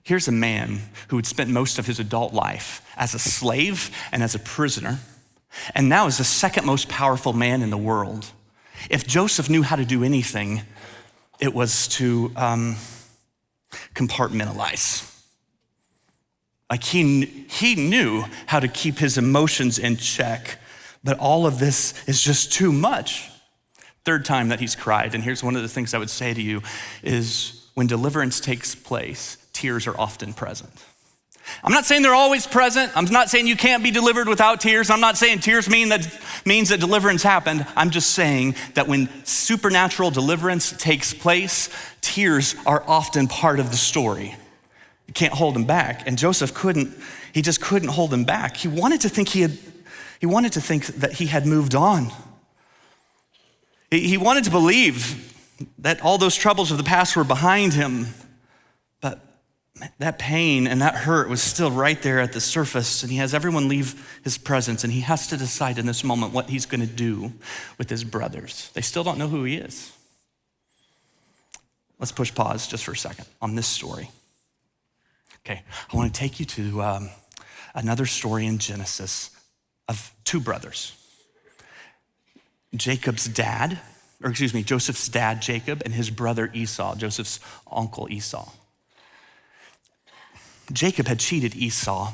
Here's a man who had spent most of his adult life as a slave and as a prisoner, and now is the second most powerful man in the world. If Joseph knew how to do anything, it was to compartmentalize. Like he knew how to keep his emotions in check, but all of this is just too much. Third time that he's cried, and here's one of the things I would say to you is when deliverance takes place, tears are often present. I'm not saying they're always present. I'm not saying you can't be delivered without tears. I'm not saying tears means that deliverance happened. I'm just saying that when supernatural deliverance takes place, tears are often part of the story. You can't hold them back. And Joseph just couldn't hold them back. He wanted to think that he had moved on. He wanted to believe that all those troubles of the past were behind him, but that pain and that hurt was still right there at the surface, and he has everyone leave his presence, and he has to decide in this moment what he's gonna do with his brothers. They still don't know who he is. Let's push pause just for a second on this story. Okay, I wanna take you to another story in Genesis of two brothers. Joseph's dad, Jacob, and his brother Esau, Joseph's uncle Esau. Jacob had cheated Esau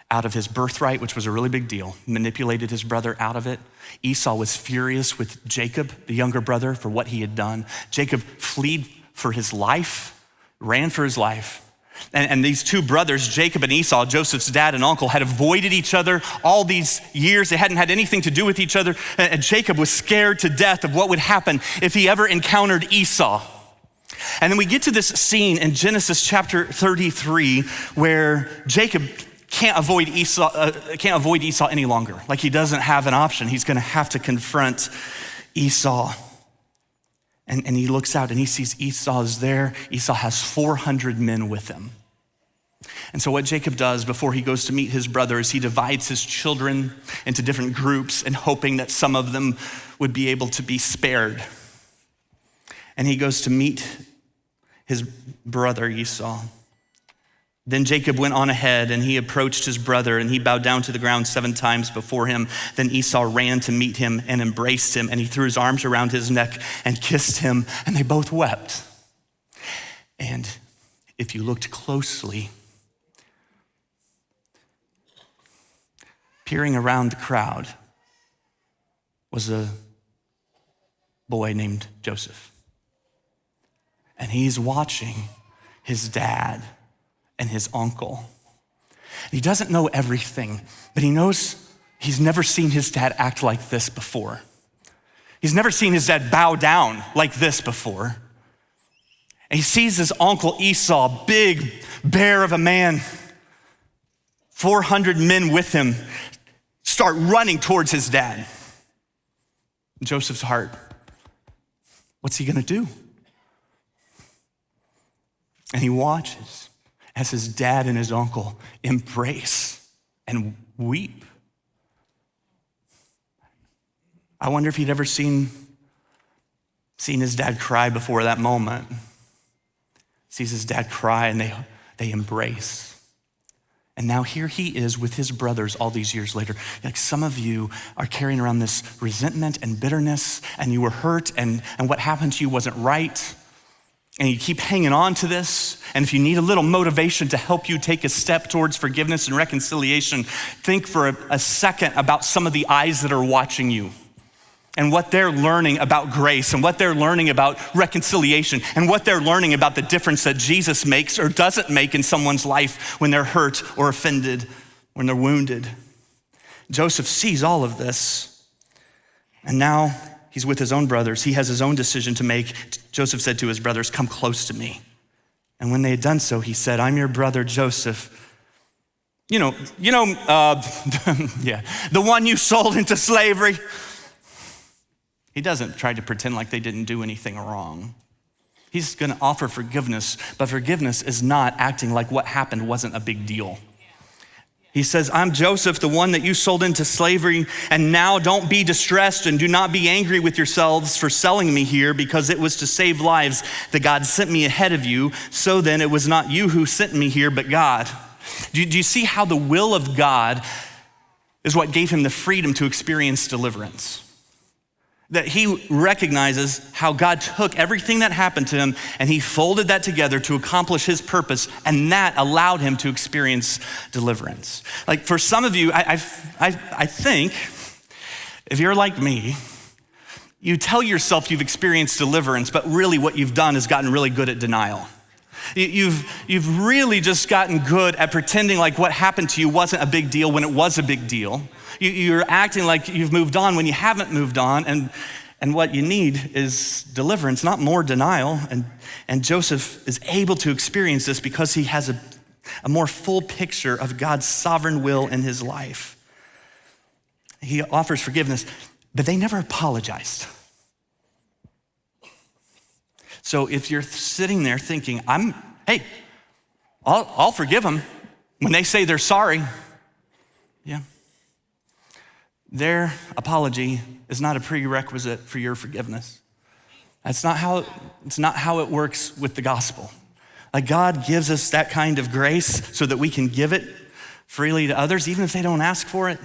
out of his birthright, which was a really big deal, manipulated his brother out of it. Esau was furious with Jacob, the younger brother, for what he had done. Jacob fled for his life, ran for his life. And these two brothers, Jacob and Esau, Joseph's dad and uncle, had avoided each other all these years. They hadn't had anything to do with each other. And Jacob was scared to death of what would happen if he ever encountered Esau. And then we get to this scene in Genesis chapter 33 where Jacob can't avoid Esau any longer. Like he doesn't have an option. He's gonna have to confront Esau. And he looks out and he sees Esau is there. Esau has 400 men with him. And so what Jacob does before he goes to meet his brother is he divides his children into different groups and hoping that some of them would be able to be spared. And he goes to meet his brother Esau. Then Jacob went on ahead and he approached his brother and he bowed down to the ground 7 times before him. Then Esau ran to meet him and embraced him, and he threw his arms around his neck and kissed him, and they both wept. And if you looked closely, peering around the crowd was a boy named Joseph. And he's watching his dad and his uncle. He doesn't know everything, but he knows he's never seen his dad act like this before. He's never seen his dad bow down like this before. And he sees his uncle Esau, big bear of a man, 400 men with him, start running towards his dad. Joseph's heart, what's he gonna do? And he watches as his dad and his uncle embrace and weep. I wonder if he'd ever seen his dad cry before that moment. Sees his dad cry and they embrace. And now here he is with his brothers all these years later. Like some of you are carrying around this resentment and bitterness, and you were hurt, and what happened to you wasn't right. And you keep hanging on to this. And if you need a little motivation to help you take a step towards forgiveness and reconciliation, think for a second about some of the eyes that are watching you and what they're learning about grace and what they're learning about reconciliation and what they're learning about the difference that Jesus makes or doesn't make in someone's life when they're hurt or offended, when they're wounded. Joseph sees all of this, and now he's with his own brothers. He has his own decision to make. Joseph said to his brothers, "Come close to me." And when they had done so, he said, "I'm your brother Joseph. Yeah, the one you sold into slavery." He doesn't try to pretend like they didn't do anything wrong. He's gonna offer forgiveness, but forgiveness is not acting like what happened wasn't a big deal. He says, I'm Joseph, the one that you sold into slavery, and now don't be distressed and do not be angry with yourselves for selling me here, because it was to save lives that God sent me ahead of you. So then it was not you who sent me here, but God. Do you see how the will of God is what gave him the freedom to experience deliverance? That he recognizes how God took everything that happened to him and he folded that together to accomplish his purpose, and that allowed him to experience deliverance. Like for some of you, I think, if you're like me, you tell yourself you've experienced deliverance, but really what you've done is gotten really good at denial. You've really just gotten good at pretending like what happened to you wasn't a big deal when it was a big deal. You're acting like you've moved on when you haven't moved on, and what you need is deliverance, not more denial. And Joseph is able to experience this because he has a more full picture of God's sovereign will in his life. He offers forgiveness, but they never apologized. So if you're sitting there thinking, hey, I'll forgive them when they say they're sorry. Yeah. Their apology is not a prerequisite for your forgiveness. It's not how it works with the gospel. Like God gives us that kind of grace so that we can give it freely to others, even if they don't ask for it.